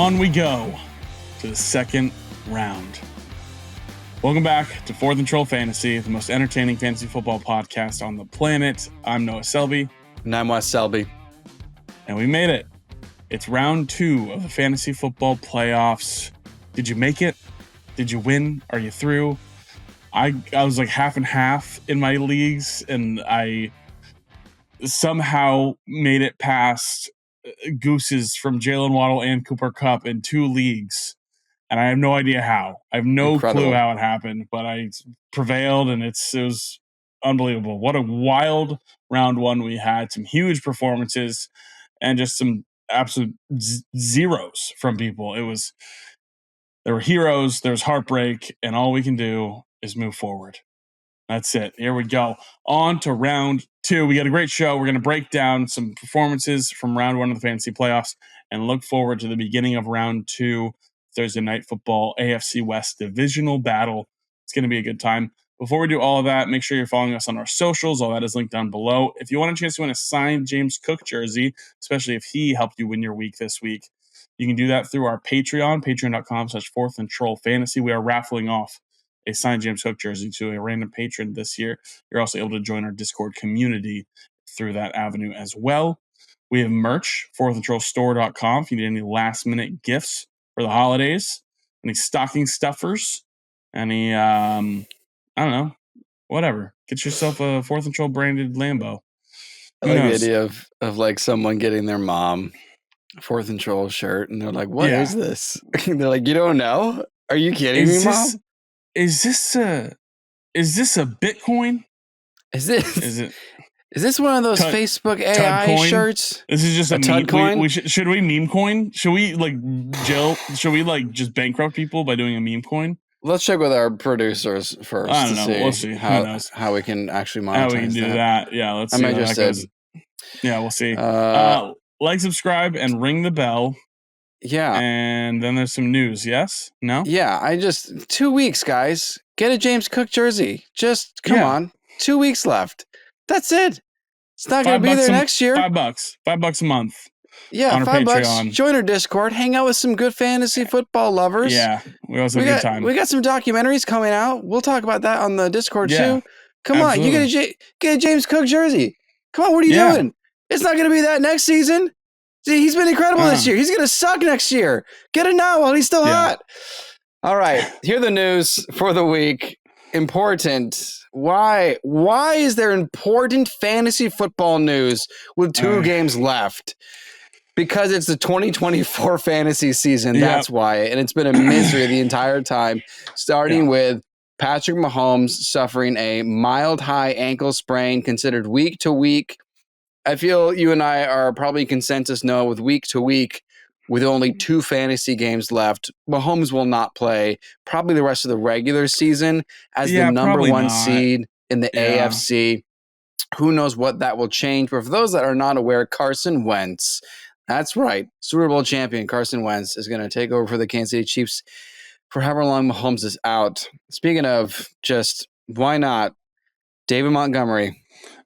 on we go to the second round. Welcome back to Fourth and Troll Fantasy, the most entertaining fantasy football podcast on the planet. I'm Noah Selby. And I'm Wes Selby. And we made it. It's round 2 of the fantasy football playoffs. Did you make it? Did you win? Are you through? I was like half and half in my leagues, and I somehow made it past Gooses from Jalen Waddle and Cooper Kupp in 2 leagues. And I have no idea how. I have no clue how it happened, but I prevailed, and it was unbelievable. What a wild round 1 we had. Some huge performances and just some absolute zeros from people. There were heroes, there was heartbreak, and all we can do is move forward. That's it. Here we go. On to round 2. We got a great show. We're going to break down some performances from round 1 of the fantasy playoffs and look forward to the beginning of round 2, Thursday Night Football, AFC West divisional battle. It's going to be a good time. Before we do all of that, make sure you're following us on our socials. All that is linked down below. If you want a chance to win a signed James Cook jersey, especially if he helped you win your week this week, you can do that through our Patreon, patreon.com/fourthandtrollfantasy. We are raffling off a signed James Cook jersey to a random patron this year. You're also able to join our Discord community through that avenue as well. We have merch, fourthandtrollstore.com. If you need any last-minute gifts for the holidays, any stocking stuffers, any, I don't know, whatever. Get yourself a Fourth and Troll branded Lambo. I like the idea of like someone getting their mom Fourth and Troll shirt, and they're like, "What is this?" They're like, "You don't know? Are you kidding me, Mom? Is this a Bitcoin? Is this one of those Facebook AI shirts? This is just a Tud coin. Should we meme coin? Should we just bankrupt people by doing a meme coin? Let's check with our producers first. I don't know. We'll see how we can actually monetize how we can do that. Yeah, let's see. I'm interested. Yeah, we'll see. Like, subscribe, and ring the bell. Yeah. And then there's some news. Yes? No? Yeah. 2 weeks, guys. Get a James Cook jersey. Just come on. 2 weeks left. That's it. It's not going to be there next year. $5 a month. Yeah, on our Patreon. $5. Join our Discord. Hang out with some good fantasy football lovers. Yeah, we also have a good time. We got some documentaries coming out. We'll talk about that on the Discord too. Come on, you get a James Cook jersey. Come on, what are you doing? It's not going to be that next season. See, he's been incredible this year. He's going to suck next year. Get it now while he's still hot. All right, here are the news for the week. Important. Why is there important fantasy football news with 2 games left? Because it's the 2024 fantasy season. That's why. And it's been a misery the entire time, starting with Patrick Mahomes suffering a mild high ankle sprain, considered week to week. I feel you and I are probably consensus with week to week, with only 2 fantasy games left. Mahomes will not play probably the rest of the regular season as the number 1 seed in the AFC. Who knows what that will change? But for those that are not aware, Carson Wentz, that's right, Super Bowl champion Carson Wentz is going to take over for the Kansas City Chiefs for however long Mahomes is out. Speaking of just why not, David Montgomery,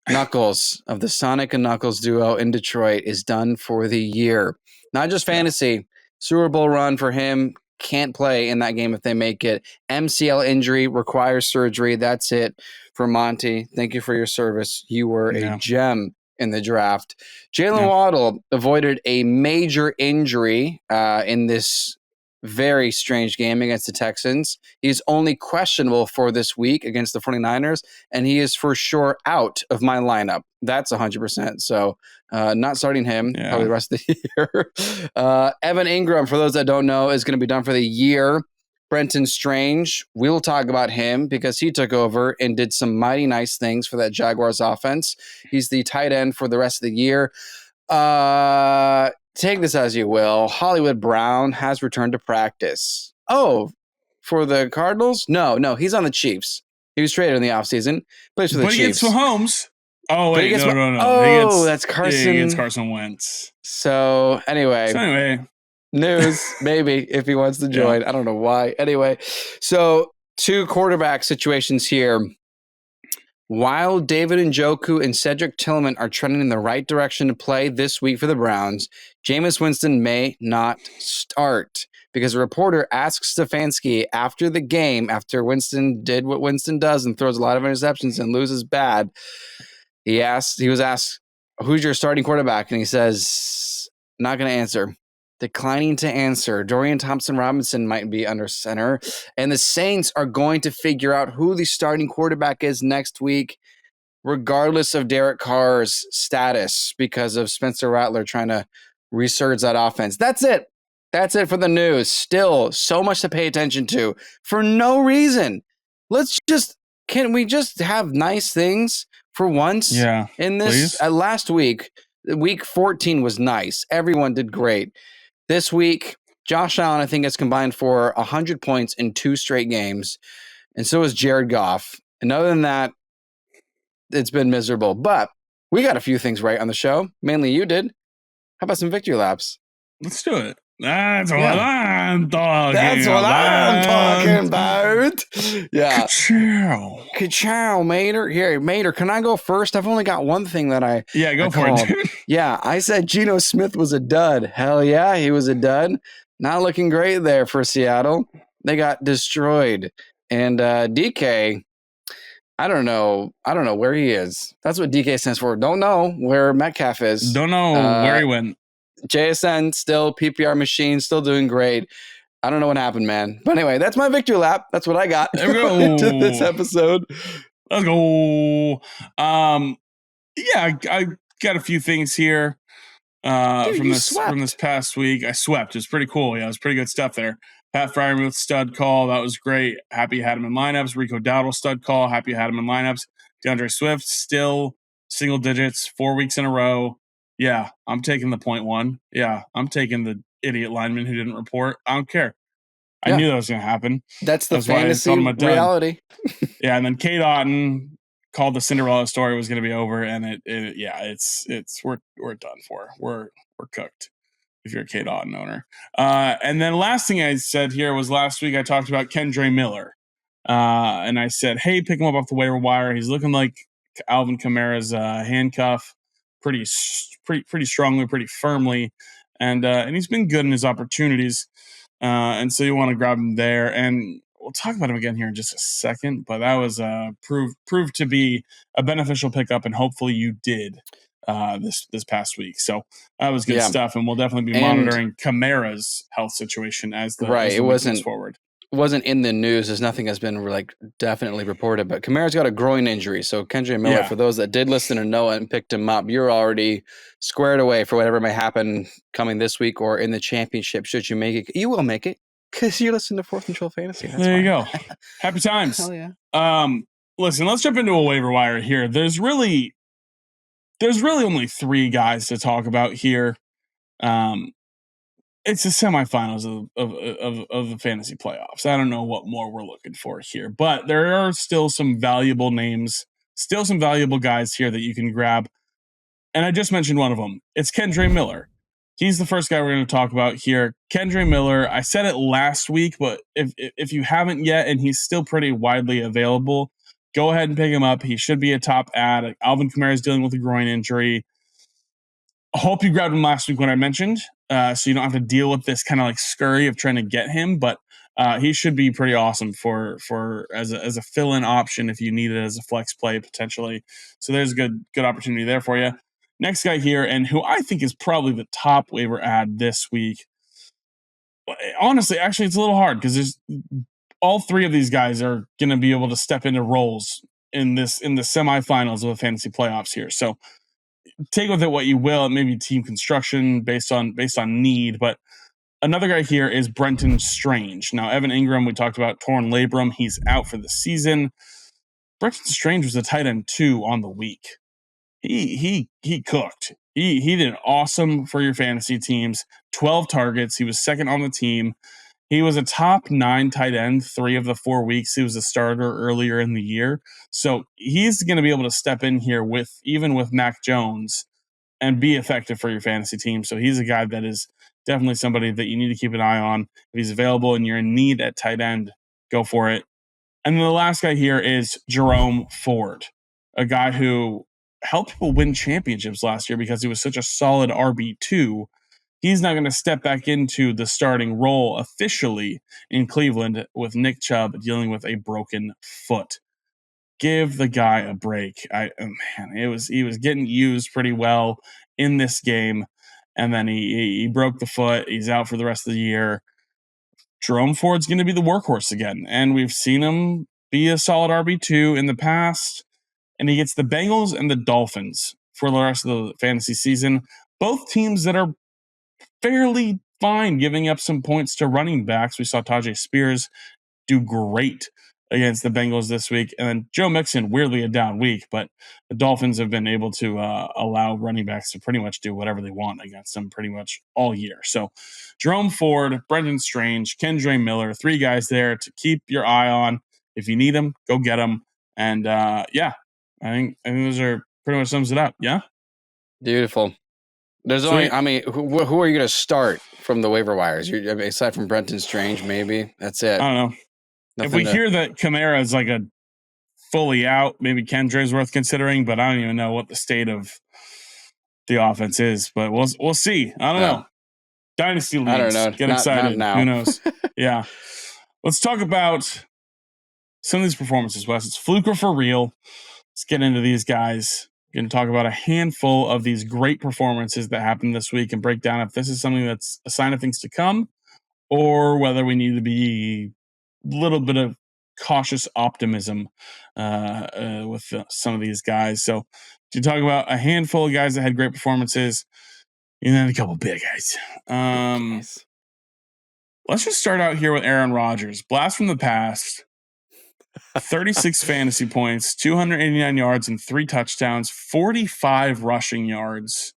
Knuckles of the Sonic and Knuckles duo in Detroit, is done for the year. Not just fantasy, Super Bowl run for him. Can't play in that game if they make it. MCL injury, requires surgery. That's it for Monty. Thank you for your service. You were a gem in the draft. Jalen Waddle avoided a major injury in this very strange game against the Texans. He's only questionable for this week against the 49ers, and he is for sure out of my lineup. That's 100%. So not starting him probably the rest of the year. Evan Ingram, for those that don't know, is going to be done for the year. Brenton Strange, we'll talk about him because he took over and did some mighty nice things for that Jaguars offense. He's the tight end for the rest of the year. Take this as you will. Hollywood Brown has returned to practice. Oh, for the Cardinals? No, he's on the Chiefs. He was traded in the offseason. Plays for the Chiefs. He gets Mahomes. Oh, wait, no. Oh, that's Carson. He gets Carson Wentz. So, anyway. News, maybe, if he wants to join. I don't know why. Anyway, so 2 quarterback situations here. While David Njoku and Cedric Tillman are trending in the right direction to play this week for the Browns, Jameis Winston may not start because a reporter asked Stefanski after the game, after Winston did what Winston does and throws a lot of interceptions and loses bad, he was asked, who's your starting quarterback? And he says, not going to answer. Declining to answer. Dorian Thompson-Robinson might be under center. And the Saints are going to figure out who the starting quarterback is next week, regardless of Derek Carr's status, because of Spencer Rattler trying to resurge that offense. That's it. That's it for the news. Still, so much to pay attention to for no reason. Can we just have nice things for once? Yeah. In this, last week, week 14 was nice. Everyone did great. This week, Josh Allen, I think, has combined for 100 points in 2 straight games. And so is Jared Goff. And other than that, it's been miserable. But we got a few things right on the show. Mainly you did. How about some victory laps? Let's do it. That's what I'm talking about. Yeah. Ka-chow, Mater. Here, Mater, can I go first? I've only got one thing that I go for it, dude. Yeah, I said Geno Smith was a dud. Hell yeah, he was a dud. Not looking great there for Seattle. They got destroyed. And DK, I don't know where he is. That's what DK stands for. Don't know where Metcalf is. Don't know where he went. JSN still PPR machine, still doing great. I don't know what happened, man. But anyway, that's my victory lap. That's what I got into this episode. Let's go. Yeah, I got a few things here from this past week. I swept. It was pretty cool. Yeah, it was pretty good stuff there. Pat Freiermuth stud call. That was great. Happy you had him in lineups. Rico Dowdle stud call. Happy you had him in lineups. DeAndre Swift still single digits 4 weeks in a row. Yeah, I'm taking the 0.1. Yeah, I'm taking the idiot lineman who didn't report. I don't care. I knew that was going to happen. That's the fantasy reality. Yeah, and then Kate Otten called the Cinderella story was going to be over, and we're done for. We're cooked if you're a Kate Otten owner. And then last thing I said here was last week I talked about Kendre Miller, and I said, hey, pick him up off the waiver wire. He's looking like Alvin Kamara's handcuff. Pretty strongly, pretty firmly, and he's been good in his opportunities, and so you want to grab him there. And we'll talk about him again here in just a second. But that was proved to be a beneficial pickup, and hopefully you did this past week. So that was good stuff, and we'll definitely be monitoring Kamara's health situation as the week moves forward. Wasn't in the news, as nothing has been like definitely reported, but Kamara's got a groin injury. So Kendre Miller, for those that did listen and know it and picked him up, you're already squared away for whatever may happen coming this week or in the championship. Should you make it, you will make it because you listen to Fourth and Troll Fantasy. There you go. Happy times. Hell yeah. Listen, let's jump into a waiver wire here. There's really only 3 guys to talk about here. It's the semifinals of the fantasy playoffs. I don't know what more we're looking for here, but there are still some valuable names, still some valuable guys here that you can grab. And I just mentioned one of them. It's Kendre Miller. He's the first guy we're going to talk about here. Kendre Miller. I said it last week, but if you haven't yet, and he's still pretty widely available, go ahead and pick him up. He should be a top ad. Alvin Kamara is dealing with a groin injury. I hope you grabbed him last week when I mentioned, so you don't have to deal with this kind of like scurry of trying to get him. But he should be pretty awesome for as a fill-in option if you need it as a flex play potentially. So there's a good opportunity there for you. Next guy here, and who I think is probably the top waiver ad this week. Honestly, actually, it's a little hard because there's all 3 of these guys are going to be able to step into roles in the semifinals of the fantasy playoffs here. So take with it what you will. It may be team construction based on need, but another guy here is Brenton Strange. Now, Evan Ingram, we talked about torn labrum. He's out for the season. Brenton Strange was a tight end 2 on the week. He cooked. He did awesome for your fantasy teams. 12 targets. He was second on the team. He was a top 9 tight end 3 of the 4 weeks. He was a starter earlier in the year. So he's going to be able to step in here even with Mac Jones and be effective for your fantasy team. So he's a guy that is definitely somebody that you need to keep an eye on. If he's available and you're in need at tight end, go for it. And then the last guy here is Jerome Ford. a guy who helped people win championships last year because he was such a solid RB2. He's not going to step back into the starting role officially in Cleveland with Nick Chubb dealing with a broken foot. Give the guy a break. He was getting used pretty well in this game, and then he broke the foot. He's out for the rest of the year. Jerome Ford's going to be the workhorse again, and we've seen him be a solid RB2 in the past, and he gets the Bengals and the Dolphins for the rest of the fantasy season. Both teams that are fairly fine giving up some points to running backs. We saw Tajay Spears do great against the Bengals this week. And then Joe Mixon, weirdly a down week, but the Dolphins have been able to allow running backs to pretty much do whatever they want against them pretty much all year. So Jerome Ford, Brendan Strange, Kendre Miller, 3 guys there to keep your eye on. If you need them, go get them. And I think those are pretty much sums it up. Yeah. Beautiful. There's only, who are you going to start from the waiver wires? Aside from Brenton Strange, maybe that's it. I don't know. If we hear that Kamara is like a fully out, maybe Kendrick's worth considering, but I don't even know what the state of the offense is. But we'll see. I don't know. Dynasty leagues. I don't know. Get excited. Not now. Who knows? Yeah. Let's talk about some of these performances, Wes. It's Fluke or for real. Let's get into these guys. We're going to talk about a handful of these great performances that happened this week and break down if this is something that's a sign of things to come or whether we need to be a little bit of cautious optimism with some of these guys. So to talk about a handful of guys that had great performances and then a couple big guys. Let's just start out here with Aaron Rodgers. Blast from the past. 36 fantasy points, 289 yards and 3 touchdowns, 45 rushing yards.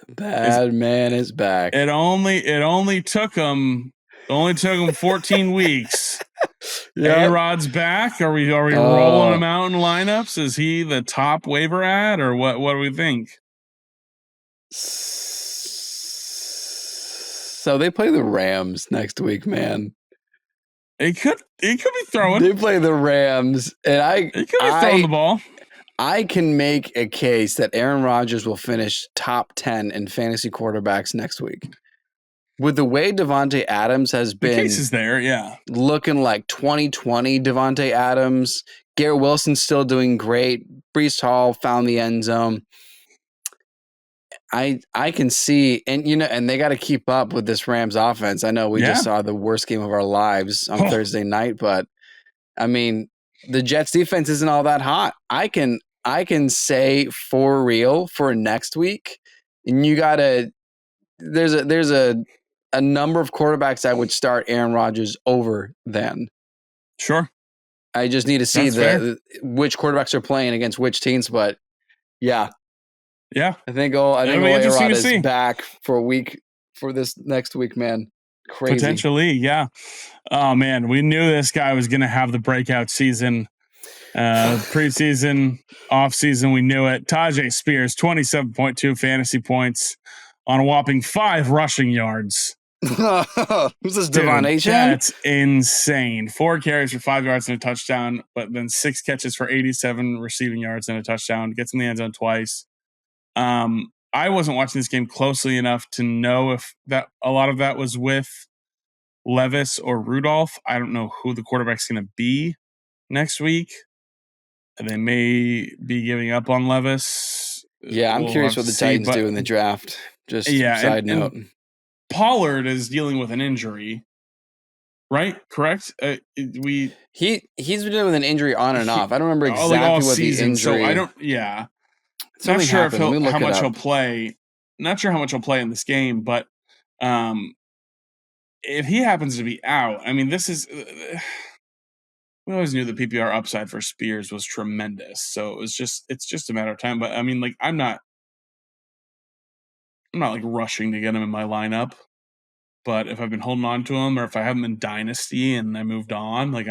Bad man is back. It only took him 14 weeks. A-Rod's back. Are we rolling him out in lineups? Is he the top waiver ad or what do we think? So they play the Rams next week, man. It could be throwing. They play the Rams, and it could be throwing the ball. I can make a case that Aaron Rodgers will finish top 10 in fantasy quarterbacks next week. With the way Devontae Adams has been, the case is there, yeah, looking like 2020 Devontae Adams. Garrett Wilson's still doing great. Breece Hall found the end zone. I can see, and they got to keep up with this Rams offense. I know we just saw the worst game of our lives on Thursday night, but I mean, the Jets defense isn't all that hot. I can say for real for next week, and there's a number of quarterbacks I would start Aaron Rodgers over then. Sure. I just need to see which quarterbacks are playing against which teams, but yeah. Yeah, I think A-Rod is back for this next week, man. Crazy. Potentially, yeah. Oh man, we knew this guy was going to have the breakout season. Preseason, off season, we knew it. Tajay Spears, 27.2 fantasy points on a whopping 5 rushing yards. Who's this, Devon Asian? That's insane. 4 carries for 5 yards and a touchdown, but then 6 catches for 87 receiving yards and a touchdown. Gets in the end zone twice. I wasn't watching this game closely enough to know if that a lot of that was with Levis or Rudolph. I don't know who the quarterback's going to be next week. They may be giving up on Levis. Yeah, I'm curious what the Titans do in the draft. Just side note. And Pollard is dealing with an injury, right? Correct? He's been dealing with an injury on and off. I don't remember exactly what the injury. So I don't. Yeah. Not sure how much he'll play. Not sure how much he'll play in this game, but if he happens to be out, I mean, this is. We always knew the PPR upside for Spears was tremendous, so it's just a matter of time. But I mean, like, I'm not like rushing to get him in my lineup. But if I've been holding on to him, or if I have him in Dynasty and I moved on, like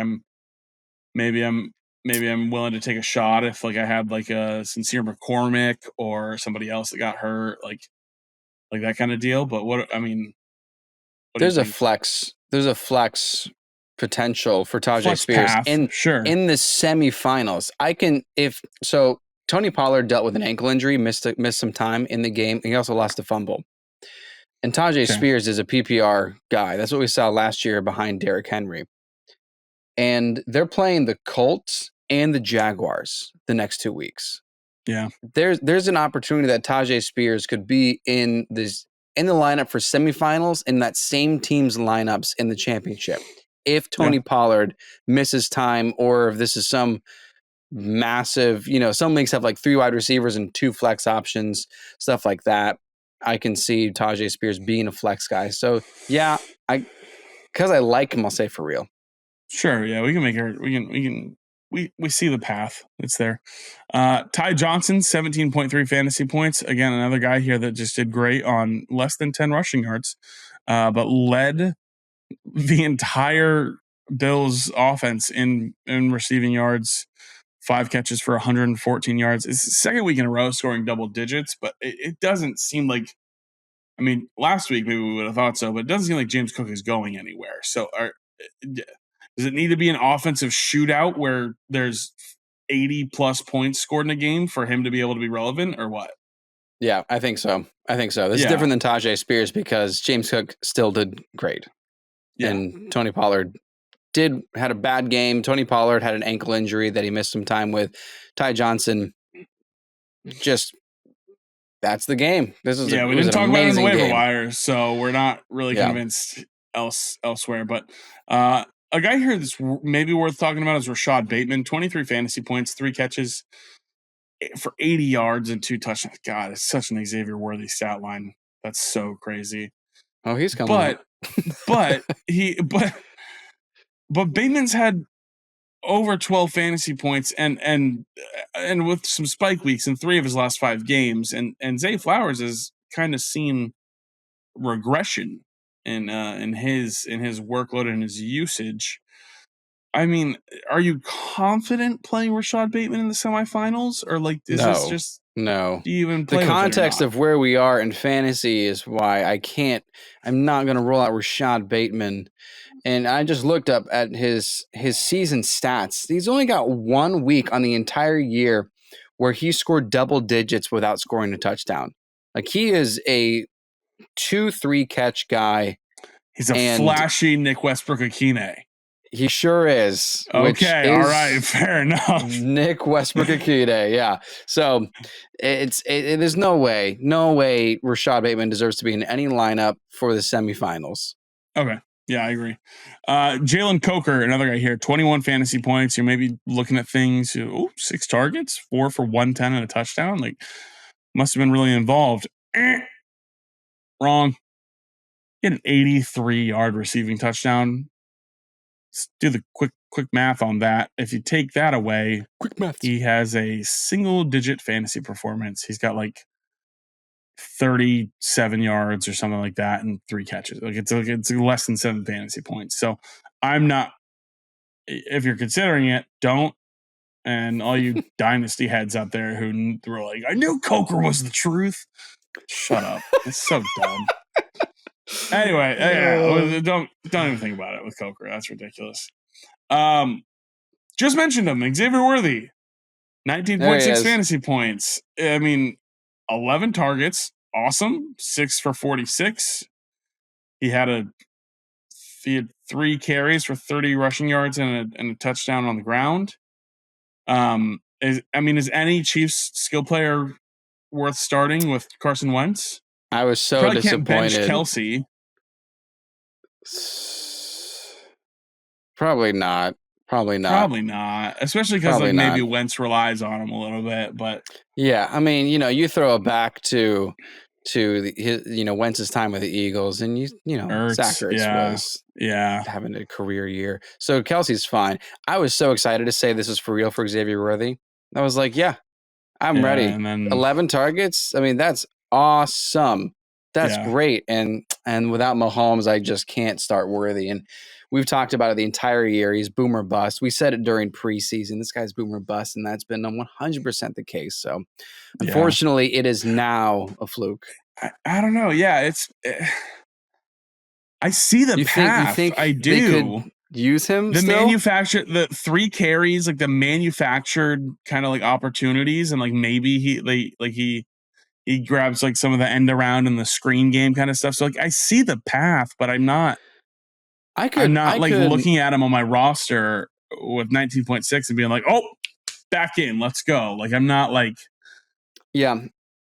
maybe I'm willing to take a shot if like I had like a Sincere McCormick or somebody else that got hurt, like that kind of deal. But there's a flex potential for Tajay Spears in the semifinals. Tony Pollard dealt with an ankle injury, missed some time in the game. He also lost a fumble. And Tajay Spears is a PPR guy. That's what we saw last year behind Derrick Henry. And they're playing the Colts and the Jaguars the next 2 weeks. Yeah. There's an opportunity that Tajay Spears could be in the lineup for semifinals in that same team's lineups in the championship. If Tony Pollard misses time, or if this is some massive, some leagues have like 3 wide receivers and 2 flex options, stuff like that. I can see Tajay Spears being a flex guy. So yeah, because I like him, I'll say for real. Sure. Yeah, we can make her. We see the path. It's there. Ty Johnson, 17.3 fantasy points. Again, another guy here that just did great on less than 10 rushing yards, but led the entire Bills offense in receiving yards. 5 catches for 114 yards. It's the second week in a row scoring double digits, but it doesn't seem like, I mean, last week maybe we would have thought so, but it doesn't seem like James Cook is going anywhere. So does it need to be an offensive shootout where there's 80 plus points scored in a game for him to be able to be relevant, or what? Yeah, I think so. This is different than Tajay Spears because James Cook still did great. Yeah. And Tony Pollard had a bad game. Tony Pollard had an ankle injury that he missed some time with. Ty Johnson, just that's the game. We didn't talk about it in the waiver wire, so we're not really convinced elsewhere. But a guy here that's maybe worth talking about is Rashad Bateman. 23 fantasy points, 3 catches for 80 yards and 2 touchdowns. God, it's such an Xavier Worthy stat line. That's so crazy. Oh, he's coming. But Bateman's had over 12 fantasy points and with some spike weeks in 3 of his last 5 games, and Zay Flowers has kind of seen regression in his workload and his usage. I mean, are you confident playing Rashad Bateman in the semifinals, or like is this just no? Do you even play the context of where we are in fantasy is why I'm not going to roll out Rashad Bateman. And I just looked up at his season stats. He's only got 1 week on the entire year where he scored double digits without scoring a touchdown. Like, he is a 2-3 catch guy. He's a flashy Nick Westbrook-Akine. He sure is. Okay, all right, fair enough. Nick Westbrook-Akine, yeah. So there's no way Rashad Bateman deserves to be in any lineup for the semifinals. Okay. Yeah, I agree. Jalen Coker, another guy here, 21 fantasy points. You're maybe looking at things, 6 targets, 4 for 110 and a touchdown. Like, must have been really involved. Wrong. He had an 83-yard receiving touchdown. Let's do the quick math on that. If you take that away, quick math. He has a single-digit fantasy performance. He's got like 37 yards or something like that and 3 catches. Like it's less than 7 fantasy points. So I'm not, if you're considering it, don't. And all you dynasty heads out there who were like, I knew Coker was the truth. Shut up. It's so dumb. Anyway, don't even think about it with Coker. That's ridiculous. Just mentioned him, Xavier Worthy, 19.6 fantasy points. I mean, 11 targets, awesome. 6 for 46. He had 3 carries for 30 rushing yards and a touchdown on the ground. Is any Chiefs skill player worth starting with Carson Wentz? I was so disappointed. Can't bench Kelsey. Probably not. Especially because maybe Wentz relies on him a little bit. But yeah, I mean, you throw it back to Wentz's time with the Eagles, and Zach Ertz was having a career year. So Kelsey's fine. I was so excited to say this is for real for Xavier Worthy. I was like, I'm ready. And then 11 targets. I mean, that's awesome. That's great. And without Mahomes, I just can't start Worthy. And we've talked about it the entire year. He's boomer bust. We said it during preseason. This guy's boomer bust, and that's been 100% the case. So, unfortunately, it is now a fluke. I don't know. Yeah, I see the path. I do. use him. The 3 carries, like the manufactured kind of like opportunities, and like maybe he grabs like some of the end around and the screen game kind of stuff. So like I see the path, but I'm not looking at him on my roster with 19.6 and being like, oh, back in, let's go. Like I'm not like, yeah.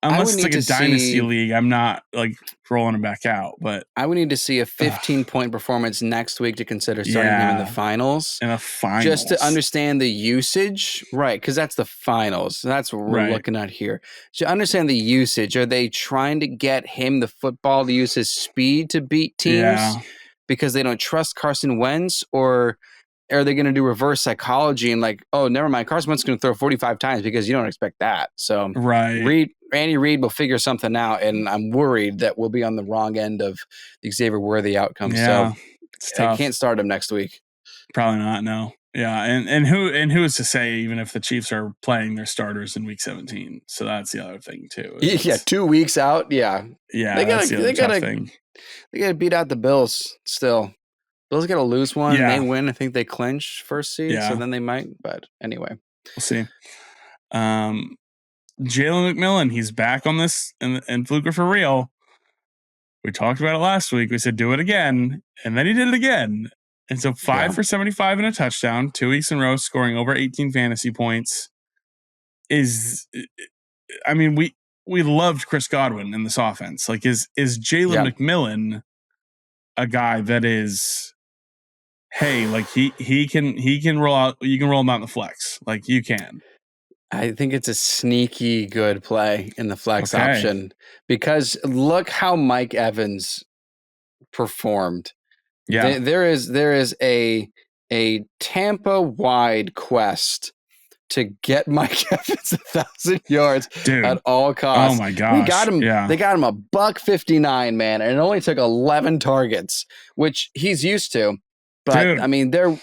Unless it's like a dynasty league, I'm not like rolling him back out. But I would need to see a 15-point performance next week to consider starting him in the finals. Just to understand the usage, right? Because that's the finals. That's what we're looking at here. To understand the usage, are they trying to get him the football to use his speed to beat teams because they don't trust Carson Wentz, or are they going to do reverse psychology and like, oh, never mind, Carson Wentz is going to throw 45 times because you don't expect that. So Andy Reid will figure something out, and I'm worried that we'll be on the wrong end of the Xavier Worthy outcome. Yeah, so I can't start him next week. Probably not. No. Yeah, and who is to say even if the Chiefs are playing their starters in Week 17? So that's the other thing too. Yeah, 2 weeks out. Yeah, that's the other tough thing. They got to beat out the Bills still. Bills got to lose one. And they win. I think they clinch first seed. So then they might. But anyway, we'll see. Jalen McMillan, he's back on this and Fluke for real. We talked about it last week. We said do it again, and then he did it again. And so 5 for 75 and a touchdown, 2 weeks in a row, scoring over 18 fantasy points. I mean, we loved Chris Godwin in this offense. Like, is Jalen McMillan a guy that is, hey, like he can roll out, you can roll him out in the flex, like you can. I think it's a sneaky good play in the flex option because look how Mike Evans performed. Yeah, there is a Tampa-wide quest to get Mike Evans 1,000 yards at all costs. Oh my gosh, we got him. Yeah. They got him $159, man, and it only took 11 targets, which he's used to. But I mean, they're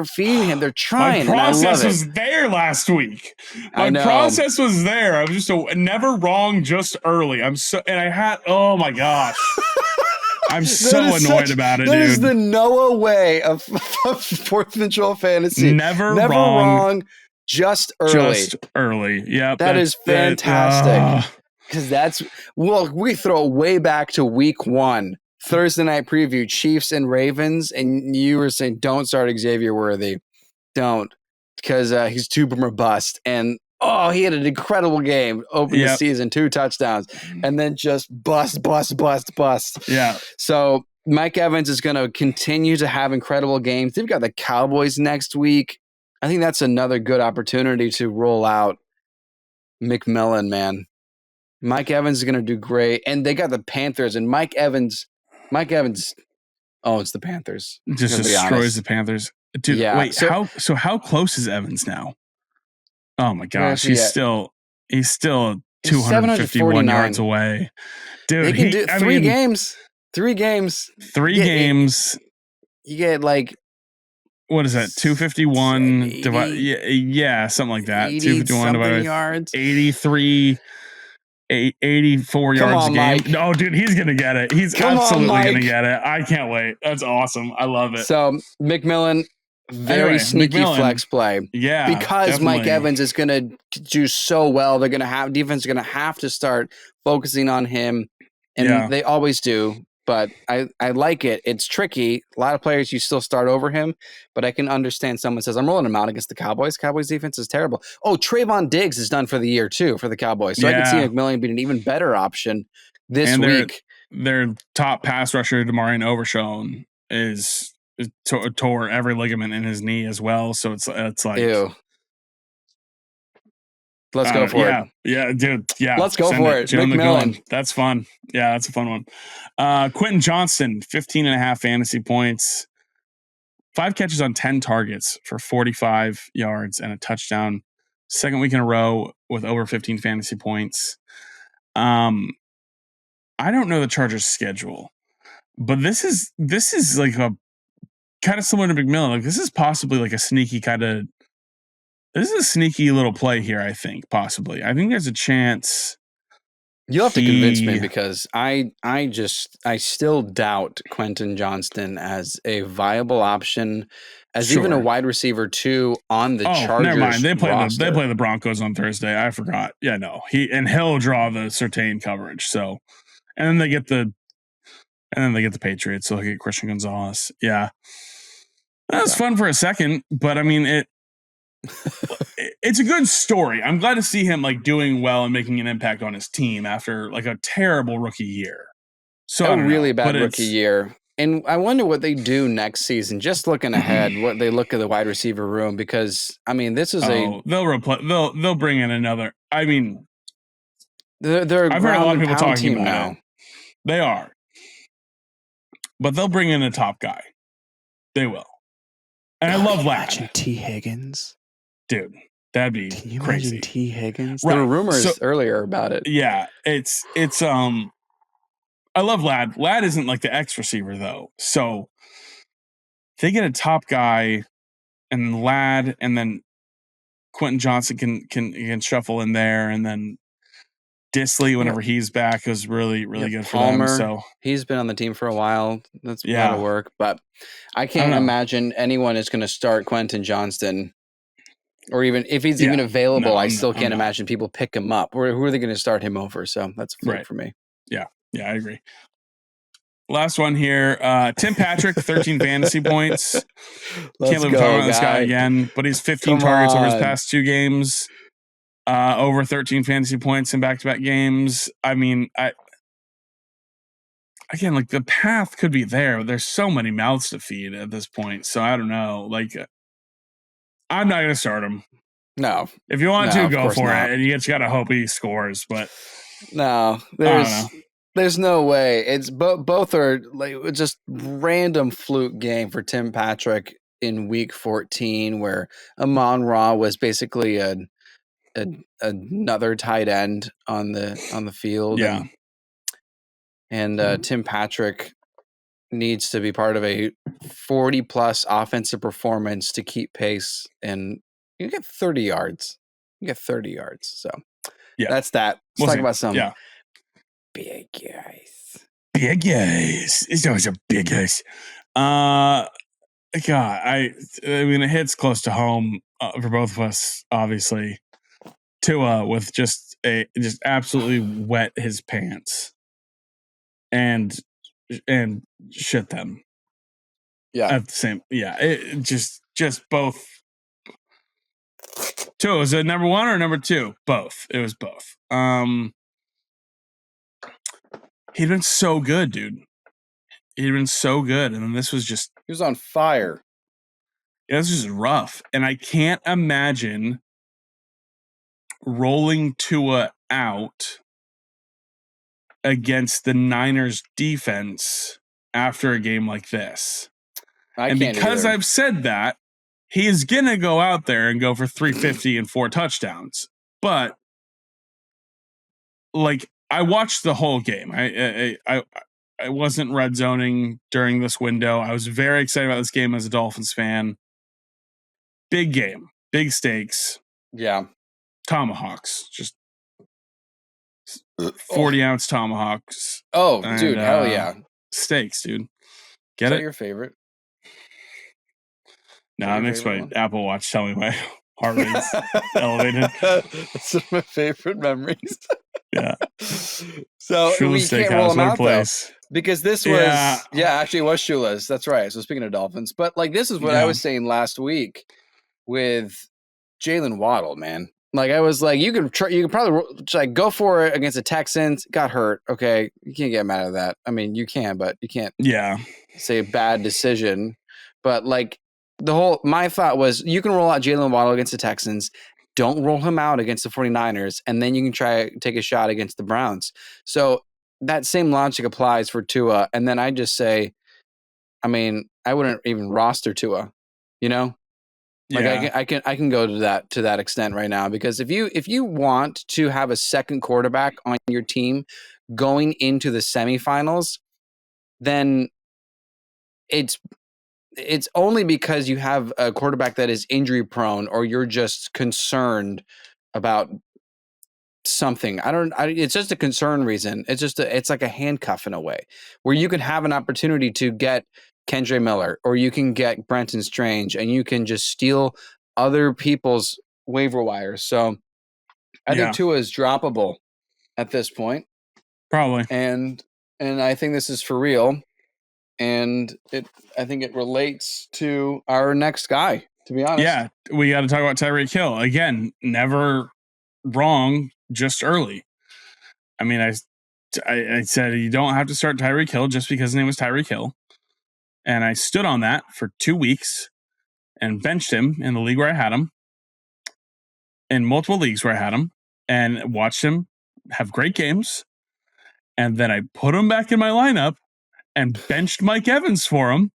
feeding him. They're trying. My process was there last week. My process was there. I was just never wrong, just early. Oh my gosh. I'm so annoyed about it, dude. That is the Noah way of Fourth Control Fantasy. Never wrong, just early. Just early. Yeah, that is fantastic. Because we throw way back to week 1. Thursday night preview, Chiefs and Ravens, and you were saying don't start Xavier Worthy. Don't, because he's too boomer bust. And he had an incredible game, opened the season, 2 touchdowns, and then just bust. Yeah. So Mike Evans is going to continue to have incredible games. They've got the Cowboys next week. I think that's another good opportunity to roll out McMillan, man. Mike Evans is going to do great. And they got the Panthers, and Mike Evans, it's the Panthers. Just destroys the Panthers. Dude, wait, how close is Evans now? Oh my gosh, he's still 251 yards away. Dude, they can do 3 games. 3 games. 3 games. You get like, what is that? 251 something like that. 251 divided yards. 84 yards a game. Mike. No, dude, he's gonna get it. He's absolutely gonna get it. I can't wait. That's awesome. I love it. So McMillan, sneaky flex play. Yeah, because definitely. Mike Evans is gonna do so well. They're gonna have defense. Going to have to start focusing on him, and they always do. But I like it. It's tricky. A lot of players you still start over him, but I can understand someone says I'm rolling him out against the Cowboys. Cowboys defense is terrible. Oh, Trayvon Diggs is done for the year too for the Cowboys. So I can see McMillan being an even better option this week. Their top pass rusher, Demarion Overshown, is tore every ligament in his knee as well. So it's like, ew. Let's go for it. Yeah, dude. Yeah. Let's go for it. McMillan. That's fun. Yeah, that's a fun one. Quentin Johnston, 15.5 fantasy points, 5 catches on 10 targets for 45 yards and a touchdown. 2nd week in a row with over 15 fantasy points. I don't know the Chargers' schedule, but this is like a kind of similar to McMillan. Like this is possibly like a sneaky this is a sneaky little play here, I think, possibly. I think there's a chance You'll have to convince me because I still doubt Quentin Johnston as a viable option, as even a wide receiver 2 on the Chargers. Never mind. They play roster. the Broncos on Thursday. I forgot. Yeah, no. He'll draw the certain coverage. So, and then they get the Patriots. So he'll get Christian Gonzalez. Yeah, that was fun for a second, but I mean it's a good story. I'm glad to see him like doing well and making an impact on his team after like a terrible rookie year. So a really bad rookie year. And I wonder what they do next season. Just looking ahead, what they look at the wide receiver room, because I mean, this is they'll bring in another. I mean, they're a I've heard a lot of people talking about now. It. They are, but they'll bring in a top guy. They will. And I love Imagine T. Higgins. Dude, that'd be Can you crazy. Imagine T. Higgins? Right. There were rumors earlier about it. Yeah, it's I love Ladd. Ladd isn't like the X receiver though. So they get a top guy and Ladd, and then Quentin Johnson can shuffle in there, and then Disley whenever he's back is really good for them. So he's been on the team for a while. That'll work. But I can't imagine anyone is going to start Quentin Johnston. Or even if he's even available, I still can't imagine people pick him up. Or who are they going to start him over? So that's Fluke for me. Yeah, I agree. Last one here. Tim Patrick, 13 fantasy points. Can't live talking about this guy again, but he's 15 targets over his past 2 games. Over 13 fantasy points in back-to-back games. I mean, again, like the path could be there. There's so many mouths to feed at this point. So I don't know. Like, I'm not going to start him. No. If you want to, go for it. And you just got to hope he scores. But no, there's no way. It's both are like just random fluke game for Tim Patrick in week 14, where Amon-Ra was basically another tight end on the field. Yeah. And Tim Patrick needs to be part of a 40+ offensive performance to keep pace, and you get 30 yards. So that's that. Let's talk about some big guys. Big guys. It's always a big guys. God, I mean, it hits close to home for both of us, obviously. Tua with just absolutely wet his pants and shit them. Yeah. At the same. Yeah. It just both. Tua, was it number 1 or number 2? Both. It was both. He'd been so good, dude. He'd been so good. And then this was just. He was on fire. Yeah, this is rough. And I can't imagine rolling Tua out against the Niners defense after a game like this. And because I've said that, he is going to go out there and go for 350 and 4 touchdowns. But like, I watched the whole game. I wasn't red zoning during this window. I was very excited about this game as a Dolphins fan. Big game, big stakes. Yeah. Tomahawks, just 40-ounce tomahawks. Oh, dude, hell yeah. Steaks, dude. Get it? Is that your favorite? No, it makes my Apple Watch tell me my heart rate's elevated. That's one of my favorite memories. Yeah. So we can't roll them out though, because this was actually it was Shula's. That's right. So speaking of Dolphins, but like this is what I was saying last week with Jalen Waddle, man. Like I was like, you can probably like go for it against the Texans. Got hurt. Okay, you can't get mad at that. I mean, you can, but you can't. Say a bad decision. But like my thought was, you can roll out Jalen Waddle against the Texans. Don't roll him out against the 49ers, and then you can try take a shot against the Browns. So that same logic applies for Tua. And then I just say, I mean, I wouldn't even roster Tua, you know? Like I can go to that extent right now, because if you want to have a second quarterback on your team going into the semifinals, then it's only because you have a quarterback that is injury prone, or you're just concerned about something. It's just a concern reason. It's like a handcuff in a way where you can have an opportunity to get Kendre Miller or you can get Brenton Strange and you can just steal other people's waiver wires. So I think Tua is droppable at this point. Probably. And I think this is for real. And I think it relates to our next guy, to be honest. Yeah, we got to talk about Tyreek Hill. Again, never wrong, just early. I mean, I said you don't have to start Tyreek Hill just because his name was Tyreek Hill. And I stood on that for 2 weeks and benched him in the league where I had him, in multiple leagues where I had him, and watched him have great games. And then I put him back in my lineup and benched Mike Evans for him.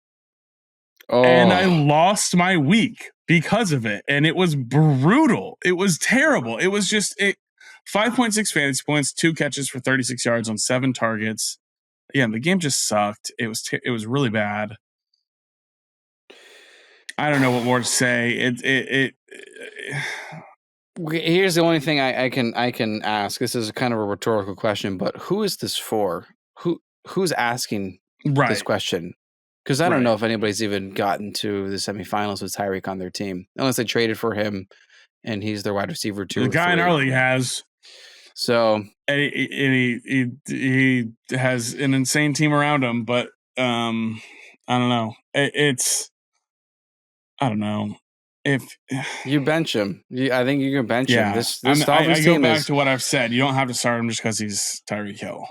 Oh. And I lost my week because of it. And it was brutal. It was terrible. It was just 5.6 fantasy points, 2 catches for 36 yards on 7 targets. Yeah, the game just sucked. It was really bad. I don't know what more to say. Here's the only thing I can ask. This is kind of a rhetorical question, but who is this for? Who's asking this question? Because I don't know if anybody's even gotten to the semifinals with Tyreek on their team, unless they traded for him and he's their wide receiver 2. The guy in our league has. So and he has an insane team around him, but I don't know. I don't know. If you bench him, I think you can bench him. This Dolphins I go team back to what I've said. You don't have to start him just because he's Tyreek Hill.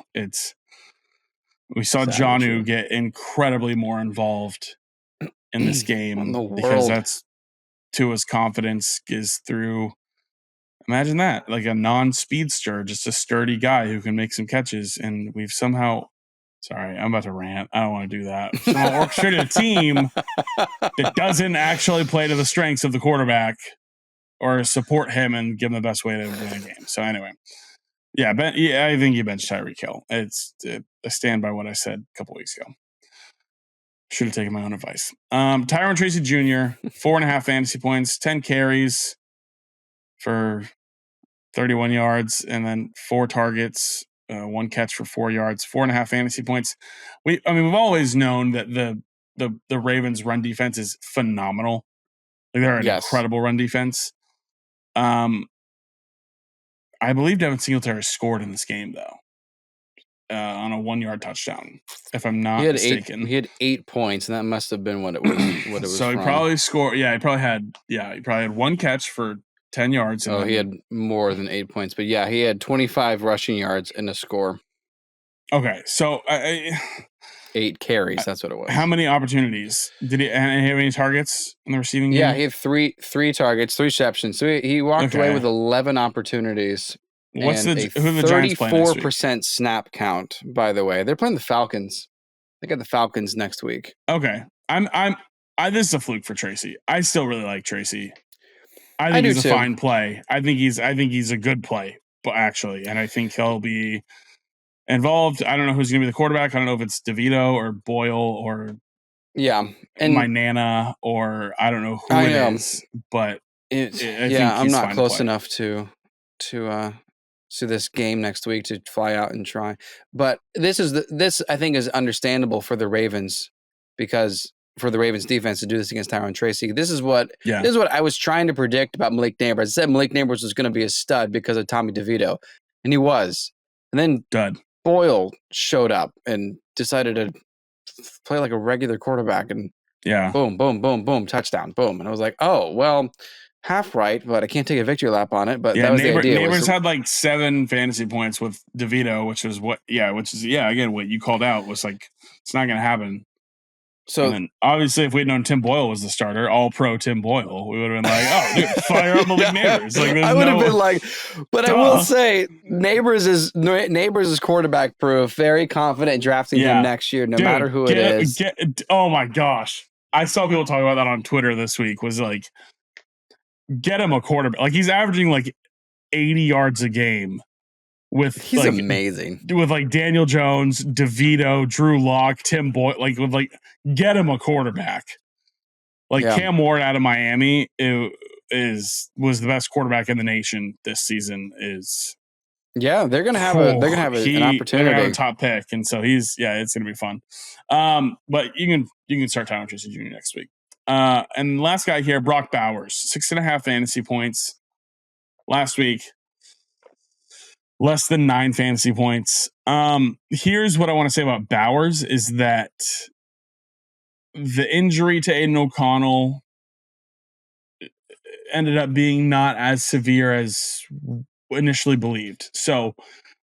We saw Jonnu get incredibly more involved in this game because that's Tua's confidence is through. Imagine that, like a non-speedster, just a sturdy guy who can make some catches, and we've somehow. Sorry, I'm about to rant. I don't want to do that. Somehow orchestrated a team that doesn't actually play to the strengths of the quarterback or support him and give him the best way to win a game. So anyway, I think you bench Tyreek Hill. I stand by what I said a couple weeks ago. Should have taken my own advice. Tyron Tracy Jr., 4.5 fantasy points, 10 carries for 31 yards, and then 4 targets. 1 catch for 4 yards, 4.5 fantasy points. We've always known that the Ravens run defense is phenomenal. Like they're an incredible run defense. I believe Devin Singletary scored in this game though, on a 1-yard touchdown, if I'm not mistaken. He had 8 points, and that must have been what it was. So he probably scored. Yeah, he probably had 1 catch for 10 yards. And he had more than 8 points, but yeah, he had 25 rushing yards and a score. Okay, so 8 carries. That's what it was. How many opportunities did he have? Any targets in the receiving game? Yeah, he had three targets, 3 receptions. So he walked away with 11 opportunities. Who are the Giants playing next week? 34% snap count. By the way, they're playing the Falcons. They got the Falcons next week. Okay, this is a fluke for Tracy. I still really like Tracy. I think he's a fine play. I think he's a good play, but actually, and I think he'll be involved. I don't know who's going to be the quarterback. I don't know if it's DeVito or Boyle or and my Nana or I don't know who it is. But I'm not close enough to this game next week to fly out and try. But this I think is understandable for the Ravens because. For the Ravens defense to do this against Tyron Tracy. This is what I was trying to predict about Malik Nabers. I said Malik Nabers was going to be a stud because of Tommy DeVito, and he was. And then Boyle showed up and decided to play like a regular quarterback, and boom, boom, boom, boom, touchdown, boom. And I was like, oh, well, half right, but I can't take a victory lap on it. But that was the idea. Nabers had like 7 fantasy points with DeVito, which is what you called out was like, it's not going to happen. So and then obviously, if we'd known Tim Boyle was the starter, all pro Tim Boyle, we would have been like, "Oh, dude, fire up Malik Nabers!" Like, I would have been like, but I will say, Nabers is quarterback proof. Very confident drafting him next year, no matter who it is. Oh my gosh, I saw people talk about that on Twitter this week. Was like, get him a quarterback. Like he's averaging like 80 yards a game. He's amazing with like Daniel Jones, DeVito, Drew Lock, Tim Boyle. Like get him a quarterback. Cam Ward out of Miami was the best quarterback in the nation this season. Yeah, they're gonna have an opportunity. They're gonna have a top pick, and so it's gonna be fun. But you can start Tyler Tracy Jr. next week. And last guy here, Brock Bowers, 6.5 fantasy points last week. Less than 9 fantasy points. Here's what I want to say about Bowers is that the injury to Aiden O'Connell ended up being not as severe as initially believed. So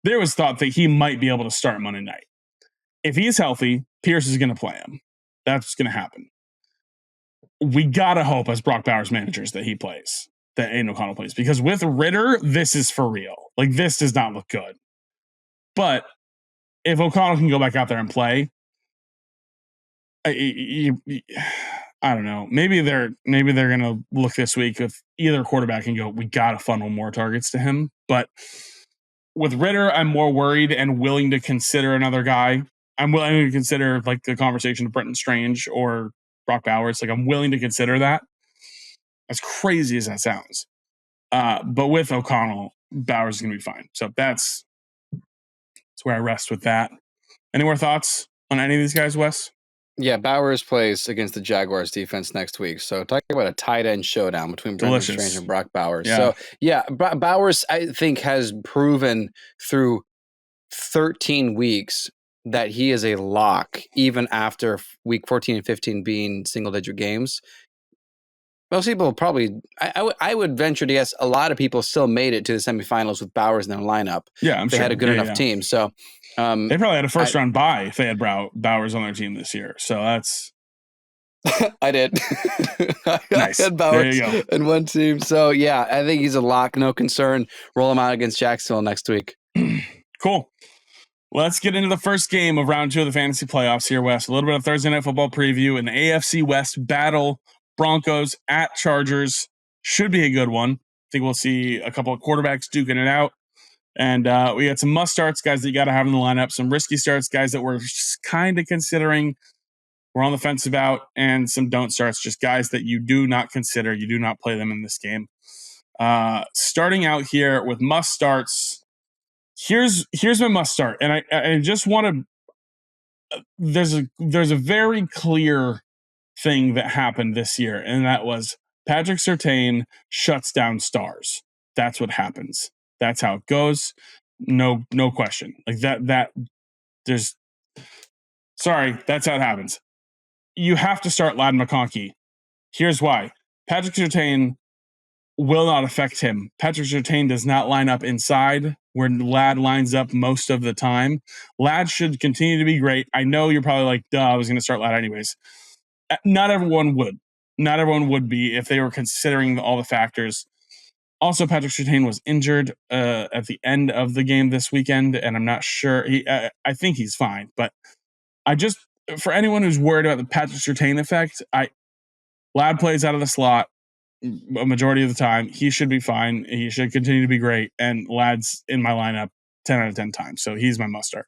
there was thought that he might be able to start Monday night. If he's healthy, Pierce is going to play him. That's going to happen. We got to hope as Brock Bowers managers that he plays, that Aiden O'Connell plays, because with Ritter, this is for real. Like, this does not look good. But if O'Connell can go back out there and play, I don't know. Maybe they're going to look this week with either quarterback and go, we got to funnel more targets to him. But with Ritter, I'm more worried and willing to consider another guy. I'm willing to consider like the conversation of Brenton Strange or Brock Bowers. Like, I'm willing to consider that. As crazy as that sounds. But with O'Connell, Bowers is going to be fine. So that's where I rest with that. Any more thoughts on any of these guys, Wes? Yeah, Bowers plays against the Jaguars defense next week. So talking about a tight end showdown between Brendan Strange and Brock Bowers. Yeah. So yeah, Bowers, I think, has proven through 13 weeks that he is a lock, even after week 14 and 15 being single-digit games. Most people probably, I would venture to guess, a lot of people still made it to the semifinals with Bowers in their lineup. Yeah, they had a good enough team. So they probably had a first round bye if they had Bowers on their team this year. So that's. I did. Nice. I had Bowers in one team. So yeah, I think he's a lock. No concern. Roll him out against Jacksonville next week. Cool. Let's get into the first game of round 2 of the fantasy playoffs here, Wes. A little bit of Thursday Night Football preview. An AFC West battle. Broncos at Chargers. Should be a good one. I think we'll see a couple of quarterbacks duking it out. And we got some must starts, guys that you got to have in the lineup. Some risky starts, guys that we're just kind of considering, we're on the fence about. And some don't starts, just guys that you do not consider. You do not play them in this game. Starting out here with must starts. Here's my must start. And I just want to, there's a very clear thing that happened this year, and that was Patrick Surtain shuts down stars. That's what happens. That's how it goes. No question. Like that there's sorry, that's how it happens. You have to start Ladd McConkey. Here's why. Patrick Surtain will not affect him. Patrick Surtain does not line up inside where Ladd lines up most of the time. Ladd should continue to be great. I know you're probably like, duh, I was going to start Ladd anyways. Not everyone would. Not everyone would be if they were considering all the factors. Also, Patrick Surtain was injured at the end of the game this weekend, and I'm not sure. I think he's fine, but for anyone who's worried about the Patrick Surtain effect, Ladd plays out of the slot a majority of the time. He should be fine. He should continue to be great, and Ladd's in my lineup 10 out of 10 times, so he's my must start.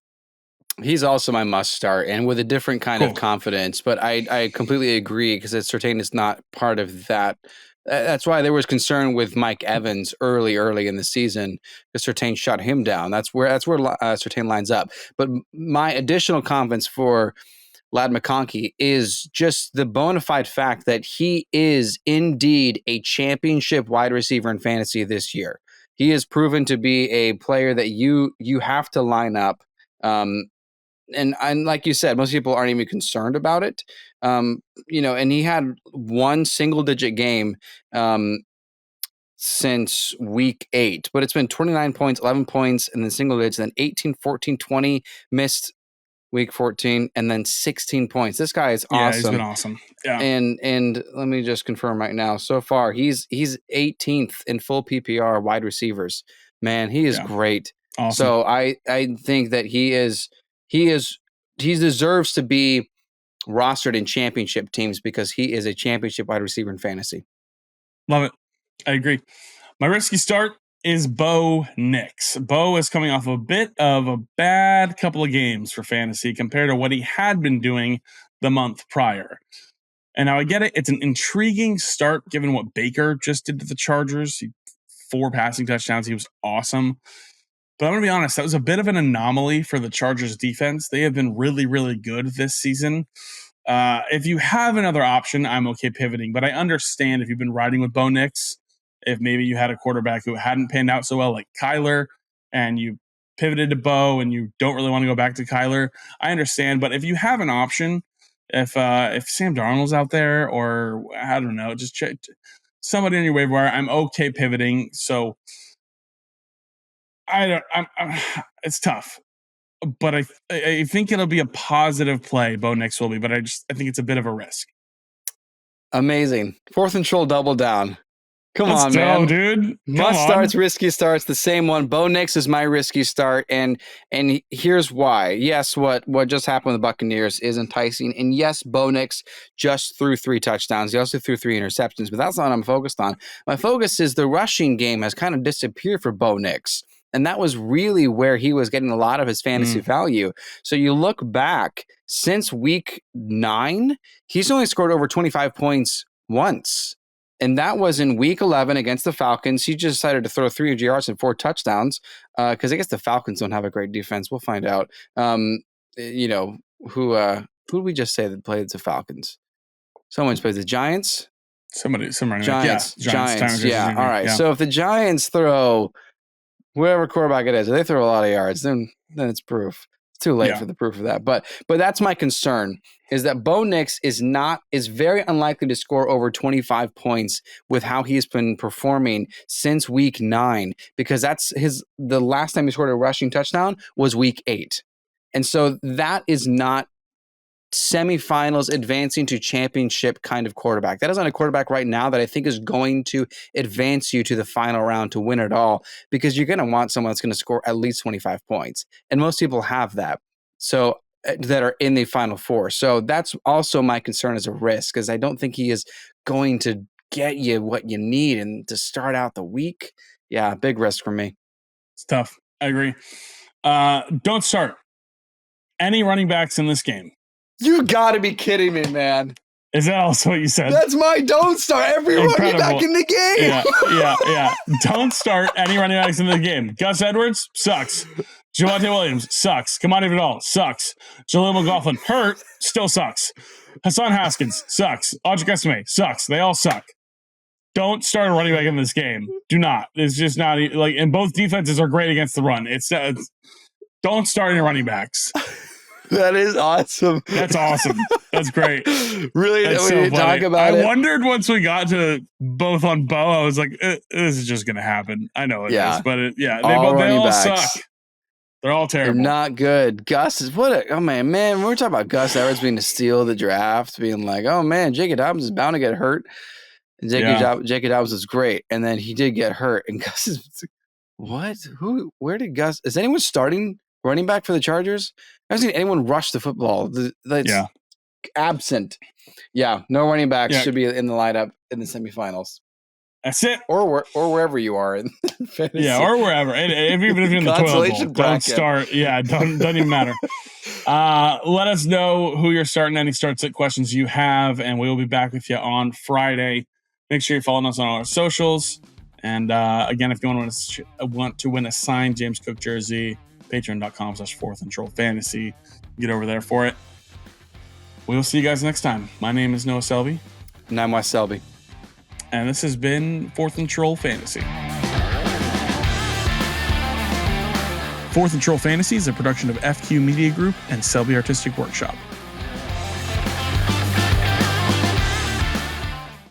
He's also my must start, and with a different kind of confidence. But I completely agree because Surtain is not part of that. That's why there was concern with Mike Evans early in the season because Surtain shut him down. That's where Surtain lines up. But my additional confidence for Ladd McConkey is just the bona fide fact that he is indeed a championship wide receiver in fantasy this year. He has proven to be a player that you have to line up. And like you said, most people aren't even concerned about it. And he had one single-digit game since week 8, but it's been 29 points, 11 points, and then single digits, and then 18, 14, 20, missed week 14, and then 16 points. This guy is awesome. Yeah, he's been awesome. Yeah. And let me just confirm right now. So far, he's 18th in full PPR wide receivers. Man, he is great. Awesome. So I think that he deserves to be rostered in championship teams because he is a championship wide receiver in fantasy. Love it. I agree. My risky start is Bo Nix. Bo is coming off a bit of a bad couple of games for fantasy compared to what he had been doing the month prior. And now I get it. It's an intriguing start given what Baker just did to the Chargers. 4 passing touchdowns. He was awesome. But I'm going to be honest, that was a bit of an anomaly for the Chargers defense. They have been really, really good this season. If you have another option, I'm okay pivoting. But I understand if you've been riding with Bo Nix, if maybe you had a quarterback who hadn't panned out so well like Kyler, and you pivoted to Bo and you don't really want to go back to Kyler, I understand. But if you have an option, if Sam Darnold's out there, or I don't know, just check somebody on your waiver wire, I'm okay pivoting. So it's tough, but I think it'll be a positive play. Bo Nix will be, but I think it's a bit of a risk. Amazing. 4th and Troll double down. Let's on, go, man. Dude. Must Starts, Risky Starts, the same one. Bo Nix is my risky start, and here's why. Yes, what just happened with the Buccaneers is enticing, and yes, Bo Nix just threw 3 touchdowns. He also threw 3 interceptions, but that's not what I'm focused on. My focus is the rushing game has kind of disappeared for Bo Nix, and that was really where he was getting a lot of his fantasy value. So you look back, since week 9, he's only scored over 25 points once. And that was in week 11 against the Falcons. He just decided to throw 300 yards and 4 touchdowns because I guess the Falcons don't have a great defense. We'll find out. Who did we just say that played the Falcons? Someone's played the Giants. Somebody. Giants. Yeah. All right. Yeah. So if the Giants throw whoever quarterback it is, if they throw a lot of yards, then it's proof. It's too late for the proof of that. But that's my concern. Is that Bo Nix is very unlikely to score over 25 points with how he's been performing since week 9, because that's the last time he scored a rushing touchdown was week 8. And so that is not semifinals advancing to championship kind of quarterback. That is not a quarterback right now that I think is going to advance you to the final round to win it all, because you're going to want someone that's going to score at least 25 points. And most people have that. So that are in the Final Four. So that's also my concern as a risk, because I don't think he is going to get you what you need and to start out the week. Yeah, big risk for me. It's tough. I agree. Don't start any running backs in this game. You got to be kidding me, man. Is that also what you said? That's my don't start every running back in the game. Yeah. Don't start any running backs in the game. Gus Edwards sucks. Javonte Williams sucks. Kamani Vidal sucks. Jaleel McLaughlin hurt, still sucks. Hassan Haskins sucks. Audric Estime sucks. They all suck. Don't start a running back in this game. Do not. It's just not like. And both defenses are great against the run. It's don't start any running backs. That is awesome. That's awesome. That's great. Really, that's we so talk about it. I wondered once we got to both on Bo, I was like, this is just going to happen. I know it is, but they all suck. They're all terrible. They're not good. Gus is man. We're talking about Gus Edwards being the steal of the draft, being like, oh man, J.K. Dobbins is bound to get hurt. And J.K. Dobbins is great, and then he did get hurt. And Gus is what? Where did Gus? Is anyone starting running back for the Chargers? I haven't seen anyone rush the football. That's absent. Yeah, no running backs should be in the lineup in the semifinals. That's it. Or wherever you are in fantasy. Yeah, or wherever. Even if you're in the toilet bowl, don't start. Yeah, doesn't even matter. Let us know who you're starting, any starts at questions you have, and we will be back with you on Friday. Make sure you're following us on all our socials. And again, if you want to win a signed James Cook jersey, patreon.com/4thandtrollfantasy. Get over there for it. We will see you guys next time. My name is Noah Selby. And I'm Wes Selby. And this has been 4th and Troll Fantasy. 4th and Troll Fantasy is a production of FQ Media Group and Selby Artistic Workshop.